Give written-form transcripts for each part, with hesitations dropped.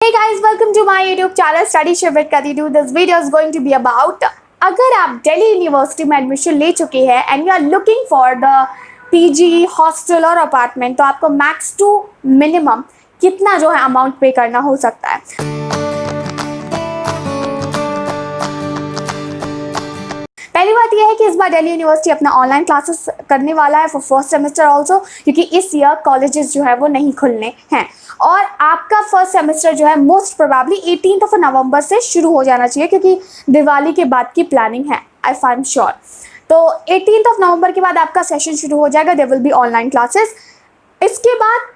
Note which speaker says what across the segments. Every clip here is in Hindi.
Speaker 1: Hey guys, welcome to my YouTube channel Study Shift with Kadidu. This video is going to be about अगर आप दिल्ली यूनिवर्सिटी में एडमिशन ले चुके हैं and you are looking for the PG hostel और अपार्टमेंट, तो आपको मैक्स टू मिनिमम कितना जो है अमाउंट पे करना हो सकता है। पहली बात यह है कि इस बार दिल्ली यूनिवर्सिटी अपना ऑनलाइन क्लासेस करने वाला है फॉर फर्स्ट सेमेस्टर ऑल्सो, क्योंकि इस ईयर कॉलेजेस जो है वो नहीं खुलने हैं और आपका फर्स्ट सेमेस्टर जो है मोस्ट प्रोबेबली 18 नवंबर से शुरू हो जाना चाहिए, क्योंकि दिवाली के बाद की प्लानिंग है, आई एम श्योर। तो 18 नवंबर के बाद आपका सेशन शुरू हो जाएगा, there will be online classes. इसके बाद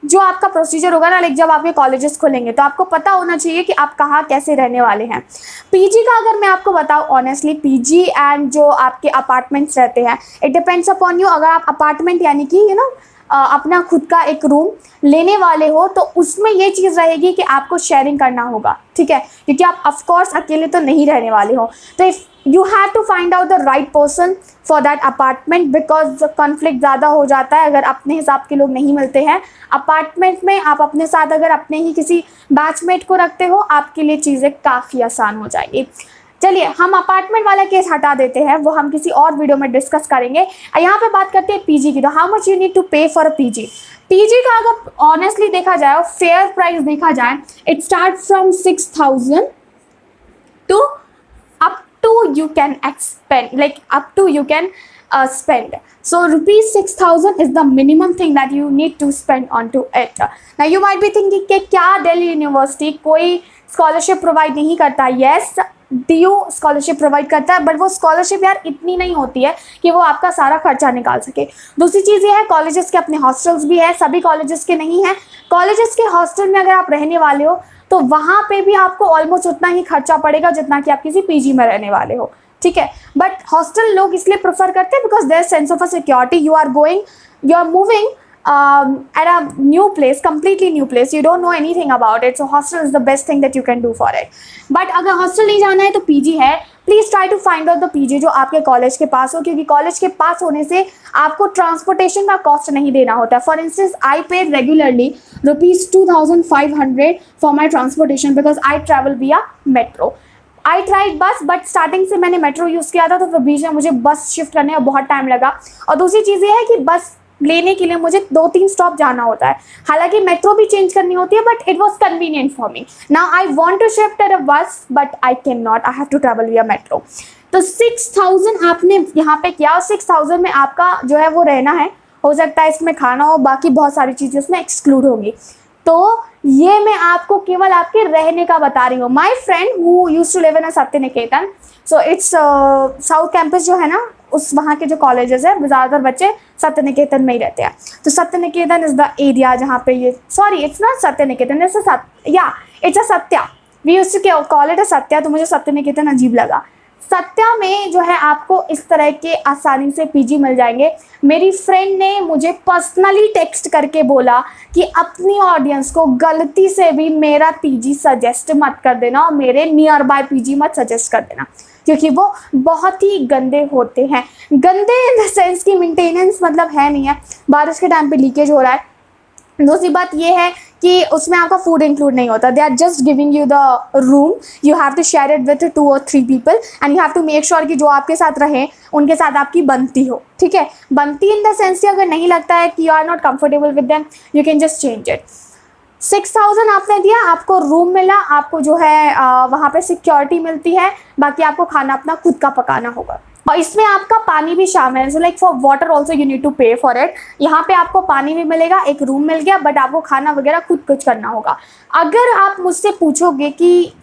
Speaker 1: जो आपका प्रोसीजर होगा ना, लाइक जब आपके कॉलेजेस खुलेंगे तो आपको पता होना चाहिए कि आप कहाँ कैसे रहने वाले हैं। पीजी का अगर मैं आपको बताऊँ ऑनेस्टली, पीजी एंड जो आपके अपार्टमेंट्स रहते हैं, इट डिपेंड्स अपॉन यू। अगर आप अपार्टमेंट यानी कि अपना खुद का एक रूम लेने वाले हो तो उसमें ये चीज़ रहेगी कि आपको शेयरिंग करना होगा, ठीक है, क्योंकि आप ऑफकोर्स अकेले तो नहीं रहने वाले हो। तो if you have to find out the right person for that apartment, because conflict ज़्यादा हो जाता है अगर अपने हिसाब के लोग नहीं मिलते हैं। अपार्टमेंट में आप अपने साथ अगर अपने ही किसी बैचमेट को रखते हो, आपके लिए चीज़ें काफ़ी आसान हो जाएगी। चलिए हम अपार्टमेंट वाला केस हटा देते हैं, वो हम किसी और वीडियो में डिस्कस करेंगे। यहाँ पे बात करते हैं पीजी की। तो how much you need to pay for a PG. PG का अगर ऑनेस्टली देखा जाए, फेयर प्राइस देखा जाए, it start from 6,000 to up to you can expend, like up to you can spend. So rupees 6,000 is the minimum thing that you need to spend onto it. Now you might be thinking कि क्या दिल्ली यूनिवर्सिटी कोई स्कॉलरशिप प्रोवाइड नहीं करता? Yes, DU स्कॉलरशिप प्रोवाइड करता है, बट वो स्कॉलरशिप यार इतनी नहीं होती है कि वो आपका सारा खर्चा निकाल सके। दूसरी चीज़ ये है, कॉलेजेस के अपने हॉस्टल्स भी है, सभी कॉलेजेस के नहीं है। कॉलेजेस के हॉस्टल में अगर आप रहने वाले हो तो वहाँ पे भी आपको ऑलमोस्ट उतना ही खर्चा पड़ेगा जितना कि आप किसी पीजी में रहने वाले हो, ठीक है। बट हॉस्टल लोग इसलिए प्रेफर करते हैं because there sense of a security. You are moving at a new place, completely new place, you don't know anything about it, so hostel is the best thing that you can do for it. But अगर hostel नहीं जाना है तो पीजी है। Please try to find out the PG जो आपके कॉलेज के पास हो, क्योंकि कॉलेज के पास होने से आपको ट्रांसपोर्टेशन का कॉस्ट नहीं देना होता है। फॉर इंस्टेंस आई पे regularly ₹2,500 for my transportation because I travel विया मेट्रो। आई ट्राइड बस, बट स्टार्टिंग से मैंने मेट्रो यूज़ किया था, तो बीच में मुझे बस शिफ्ट करने में बहुत टाइम लगा। और दूसरी चीज़ ये है कि बस लेने के लिए मुझे 2-3 स्टॉप जाना होता है, हालांकि मेट्रो भी चेंज करनी होती है, but it was convenient for me. Now I want to shift at a bus but I can not, I have to travel via metro. तो 6,000 आपने यहाँ पे किया और 6,000 में आपका जो है वो रहना है। हो सकता है इसमें खाना हो, बाकी बहुत सारी चीज़ें इसमें एक्सक्लूड होंगी। तो ये मैं आपको केवल आपके रहने का बता रही हूँ। My friend who used to live in a Satya Niketan, so it's south campus जो है ना, उस वहाँ के जो कॉलेजेस है ज़्यादातर बच्चे सत्य निकेतन में ही रहते हैं। तो सत्य निकेतन इज़ द एरिया जहाँ पे ये, sorry it's not Satya Niketan, it's a Satya, we used to call it a Satya, तो मुझे सत्य निकेतन अजीब लगा। सत्या में जो है आपको इस तरह के आसानी से पीजी मिल जाएंगे। मेरी फ्रेंड ने मुझे पर्सनली टेक्स्ट करके बोला कि अपनी ऑडियंस को गलती से भी मेरा पीजी सजेस्ट मत कर देना और मेरे नियर बाय पीजी मत सजेस्ट कर देना, क्योंकि वो बहुत ही गंदे होते हैं। गंदे इन द सेंस की मेंटेनेंस मतलब है नहीं है, बारिश के टाइम पे लीकेज हो रहा है। दूसरी बात ये है कि उसमें आपका फूड इंक्लूड नहीं होता, they are just giving you the room, you have to share it with 2 or 3 people and you have to make sure कि जो आपके साथ रहे उनके साथ आपकी बनती हो, ठीक है। बनती इन द सेंस कि अगर नहीं लगता है कि you are not comfortable with them, you can just change it. 6,000 आपने दिया, आपको रूम मिला, आपको जो है वहाँ पे सिक्योरिटी मिलती है, बाकी आपको खाना अपना खुद का पकाना होगा और इसमें आपका पानी भी शामिल है। So like for water also you need to pay for it. यहाँ पे आपको पानी भी मिलेगा, एक रूम मिल गया, बट आपको खाना वगैरह खुद कुछ करना होगा। अगर आप मुझसे पूछोगे कि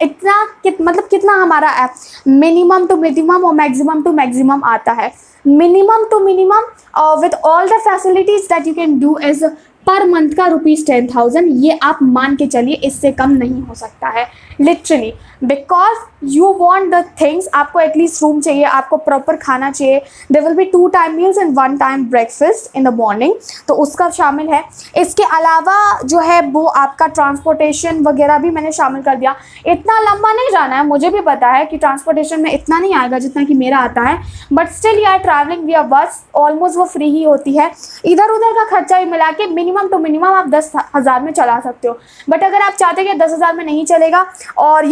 Speaker 1: इतना मतलब कितना हमारा ऐप मिनिमम टू मिनिमम और मैक्सिमम टू मैक्सिमम आता है, minimum to minimum with all the facilities that you can do is per month का ₹10,000। ये आप मान के चलिए, इससे कम नहीं हो सकता है literally, because you want the things. आपको एटलीस्ट रूम चाहिए, आपको प्रॉपर खाना चाहिए, there will be 2 time meals and 1 time breakfast in the morning, तो उसका शामिल है। इसके अलावा जो है वो आपका ट्रांसपोर्टेशन वगैरह भी मैंने शामिल कर दिया। इतना लंबा नहीं जाना है, मुझे भी पता है कि ट्रांसपोर्टेशन में इतना नहीं आएगा जितना कि मेरा आता है, but still you are travelling via bus, almost वो फ्री ही होती है। इधर उधर का खर्चा भी मिला के मिनिमम मैक्सिमम टू मिनिमम आप 10,000 में चला सकते हो। बट अगर आप चाहते हैं कि 10,000 में नहीं चलेगा और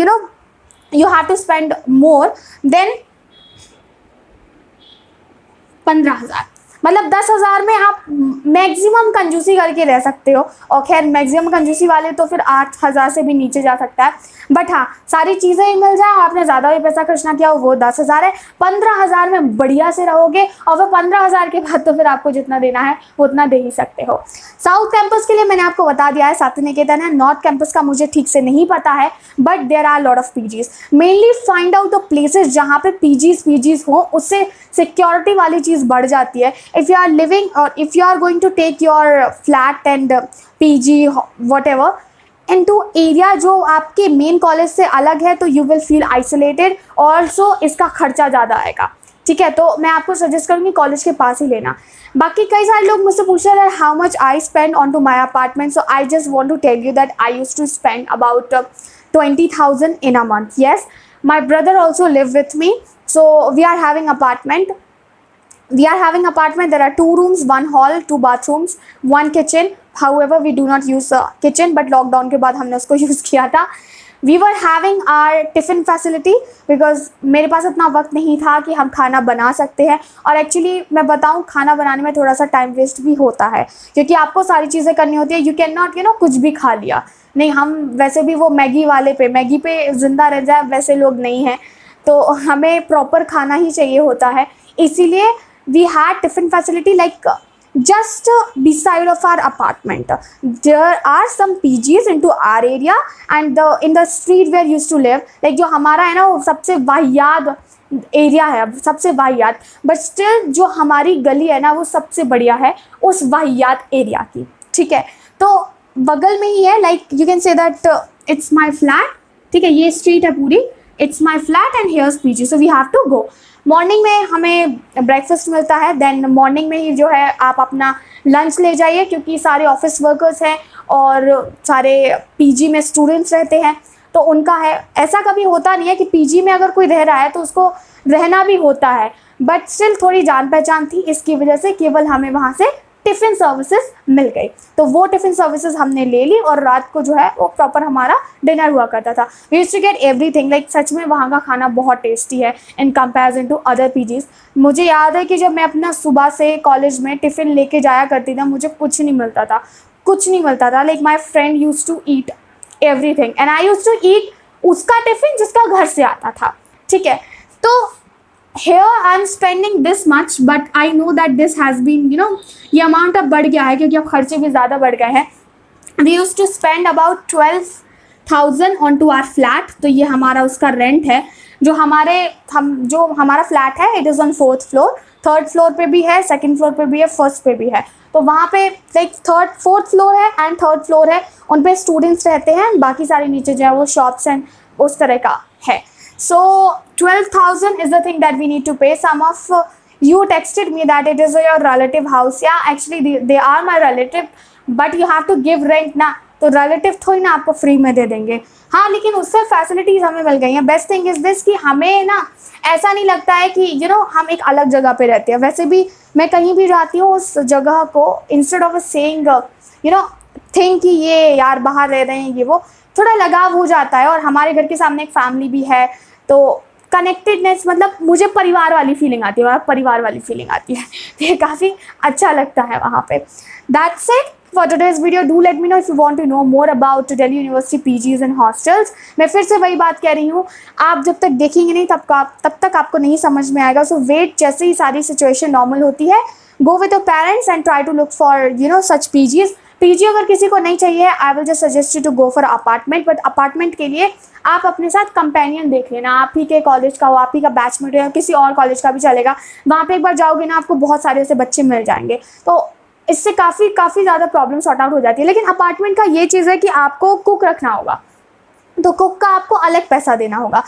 Speaker 1: you have to spend more than 15,000, मतलब 10,000 में आप मैक्सिमम कंजूसी करके रह सकते हो। और खैर मैक्सिमम कंजूसी वाले तो फिर 8,000 से भी नीचे जा सकता है। बट हाँ, सारी चीज़ें ही मिल जाए, आपने ज़्यादा भी पैसा खर्च ना किया वो 10,000 है। 15,000 में बढ़िया से रहोगे और फिर 15,000 के बाद तो फिर आपको जितना देना है वो उतना दे ही सकते हो। साउथ कैंपस के लिए मैंने आपको बता दिया है, शांति निकेतन है। नॉर्थ कैंपस का मुझे ठीक से नहीं पता है, but there are lot of PGs. Mainly find out the places जहाँ पे पीजीज हो, उससे सिक्योरिटी वाली चीज़ बढ़ जाती है। इफ़ यू आर लिविंग और if you are going to take your flat and PG whatever into area जो आपके मेन कॉलेज से अलग है, तो you will feel isolated. Also इसका खर्चा ज़्यादा आएगा, ठीक है। तो मैं आपको सजेस्ट करूँगी कॉलेज के पास ही लेना। बाकी कई सारे लोग मुझसे पूछ रहे हैं how much I spend on to my apartment. So I just want to tell you that I use to spend about 20,000 in a month. Yes, my brother also live with me, so we are having apartment. There are 2 rooms, 1 hall, 2 bathrooms, 1 kitchen. However, we do not use kitchen, but lockdown के बाद हमने उसको यूज़ किया था। We were having our tiffin facility because मेरे पास इतना वक्त नहीं था कि हम खाना बना सकते हैं। और एक्चुअली मैं बताऊँ, खाना बनाने में थोड़ा सा टाइम वेस्ट भी होता है, क्योंकि आपको सारी चीज़ें करनी होती है। यू कैन नॉट कुछ भी खा लिया नहीं। हम वैसे भी वो मैगी पे ज़िंदा रह जाए वैसे लोग नहीं हैं, तो हमें प्रॉपर खाना ही चाहिए होता है। इसीलिए we had tiffin facility like just beside of our apartment. There are some PGs into our area and in the street where used to live, like जो हमारा है ना वो सबसे वाहियात एरिया है, सबसे वाहियात, बट स्टिल जो हमारी गली है ना वो सबसे बढ़िया है उस वाहियात एरिया की, ठीक है। तो बगल में ही है, like you can say that it's my flat, ठीक है। ये स्ट्रीट है पूरी, it's my flat and here's PG, so we have to go. Morning में हमें ब्रेकफास्ट मिलता है, देन मॉर्निंग में ही जो है आप अपना लंच ले जाइए, क्योंकि सारे ऑफिस वर्कर्स हैं और सारे पीजी में स्टूडेंट्स रहते हैं, तो उनका है। ऐसा कभी होता नहीं है कि पीजी में अगर कोई रह रहा है तो उसको रहना भी होता है, बट स्टिल थोड़ी जान पहचान थी, इसकी वजह से केवल हमें वहाँ से टिफ़िन सर्विसेज मिल गई। तो वो टिफ़िन सर्विसेज हमने ले ली और रात को जो है वो प्रॉपर हमारा डिनर हुआ करता था। We used to get everything, like such में वहाँ का खाना बहुत टेस्टी है in comparison to other PGs. मुझे याद है कि जब मैं अपना सुबह से कॉलेज में टिफ़िन लेके जाया करती था, मुझे कुछ नहीं मिलता था। Like my friend use to eat everything and I use to eat उसका टिफ़िन जिसका घर से आता था, ठीक है। तो here I am spending this much, but I know that this has been ये अमाउंट अब बढ़ गया है क्योंकि अब खर्चे भी ज़्यादा बढ़ गए हैं। We used to spend about 12,000 onto our flat, तो ये हमारा उसका रेंट है। जो हमारा फ्लैट है, it is on 4th floor, 3rd floor पे भी है, 2nd floor पे भी है, 1st पे भी है। तो वहाँ पे लाइक 4th floor है एंड 3rd floor है, उन पे स्टूडेंट्स रहते हैं, बाकी सारे नीचे जो है वो शॉप्स एंड उस तरह का है। So 12,000 is the thing that we need to pay. Some of you texted me that it is your relative house. Yeah, actually they are my relative, but you have to give rent ना, तो relative थोड़ी ना आपको फ्री में दे देंगे। हाँ, लेकिन उससे फैसिलिटीज़ हमें मिल गई हैं। बेस्ट थिंग इज़ दिस कि हमें ना ऐसा नहीं लगता है कि हम एक अलग जगह पे रहते हैं। वैसे भी मैं कहीं भी जाती हूँ उस जगह को इंस्टेड ऑफ सेइंग थिंक कि ये यार बाहर रह रहे हैं, ये वो थोड़ा लगाव हो जाता है। और हमारे घर के सामने एक फैमिली भी है, तो कनेक्टेडनेस, मतलब मुझे परिवार वाली फीलिंग आती है, तो ये काफ़ी अच्छा लगता है वहाँ पे। That's it for today's video. Do let me know if you want to know more about Delhi university PGs and hostels. मैं फिर से वही बात कह रही हूँ, आप जब तक देखेंगे नहीं तब तक आपको नहीं समझ में आएगा। सो वेट, जैसे ही सारी सिचुएशन नॉर्मल होती है, go with your parents and try to look for such PGs. PG अगर किसी को नहीं चाहिए, I will just suggest you to go for apartment, but apartment के लिए आप अपने साथ कंपेनियन देख लेना, आप ही के कॉलेज का हो, आप ही का बैचमेट या किसी और कॉलेज का भी चलेगा। वहाँ पे एक बार जाओगे ना, आपको बहुत सारे ऐसे बच्चे मिल जाएंगे, तो इससे काफ़ी ज़्यादा प्रॉब्लम सॉर्ट आउट हो जाती है। लेकिन अपार्टमेंट का ये चीज़ है कि आपको कुक रखना होगा, तो कुक का आपको अलग पैसा देना होगा।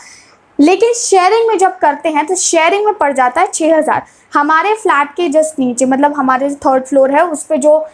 Speaker 1: लेकिन शेयरिंग में जब करते हैं तो शेयरिंग में पड़ जाता है 6,000। हमारे फ्लैट के जस्ट नीचे, मतलब हमारे 3rd floor है, उस पर जो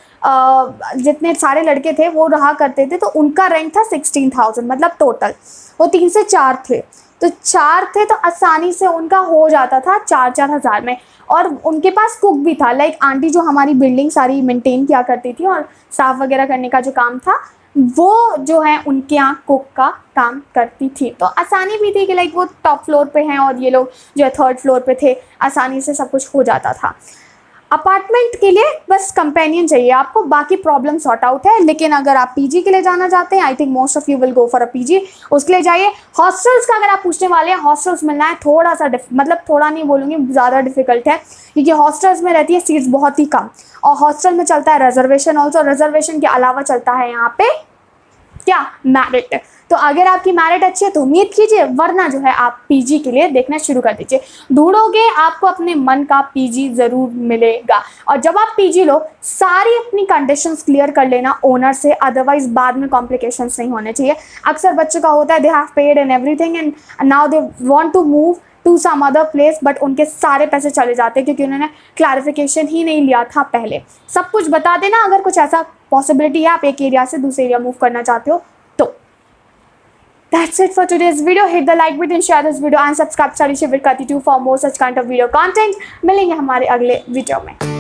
Speaker 1: जितने सारे लड़के थे वो रहा करते थे, तो उनका रेंट था 16,000, मतलब टोटल वो 3 से 4 थे। तो 4 थे तो आसानी से उनका हो जाता था 4-4 हज़ार में। और उनके पास कुक भी था, लाइक आंटी जो हमारी बिल्डिंग सारी मेंटेन किया करती थी और साफ़ वगैरह करने का जो काम था वो जो है उनके यहाँ कुक का काम करती थी। तो आसानी भी थी कि लाइक वो टॉप फ्लोर पे हैं और ये लोग जो है 3rd फ्लोर पे थे, आसानी से सब कुछ हो जाता था। अपार्टमेंट के लिए बस कंपेनियन चाहिए आपको, बाकी प्रॉब्लम सॉर्ट आउट है। लेकिन अगर आप पीजी के लिए जाना चाहते हैं, I think most of you will go for a PG, उसके लिए जाइए। हॉस्टल्स का अगर आप पूछने वाले हैं, हॉस्टल्स मिलना है थोड़ा सा मतलब थोड़ा नहीं बोलूँगी, ज़्यादा डिफिकल्ट है, क्योंकि हॉस्टल्स में रहती है सीट्स बहुत ही कम, और हॉस्टल में चलता है रिजर्वेशन ऑल्सो, रिजर्वेशन के अलावा चलता है यहाँ पे क्या, मेरिट। तो अगर आपकी मेरिट अच्छी है तो उम्मीद कीजिए, वरना जो है आप पीजी के लिए देखना शुरू कर दीजिए। ढूंढोगे आपको अपने मन का पीजी ज़रूर मिलेगा। और जब आप पीजी लो, सारी अपनी कंडीशंस क्लियर कर लेना ओनर से, अदरवाइज बाद में कॉम्प्लिकेशंस नहीं होने चाहिए। अक्सर बच्चों का होता है they have paid and everything and now they want to move to some other place, but उनके सारे पैसे चले जाते हैं क्योंकि उन्होंने क्लैरिफिकेशन ही नहीं लिया था पहले। सब कुछ बता देना अगर कुछ ऐसा पॉसिबिलिटी है, आप एक एरिया से दूसरे एरिया मूव करना चाहते हो तो। That's it for today's video. Hit the like button, share this video and subscribe Study Shift with Kati 2 for more such kind of video content. मिलेंगे हमारे अगले वीडियो में।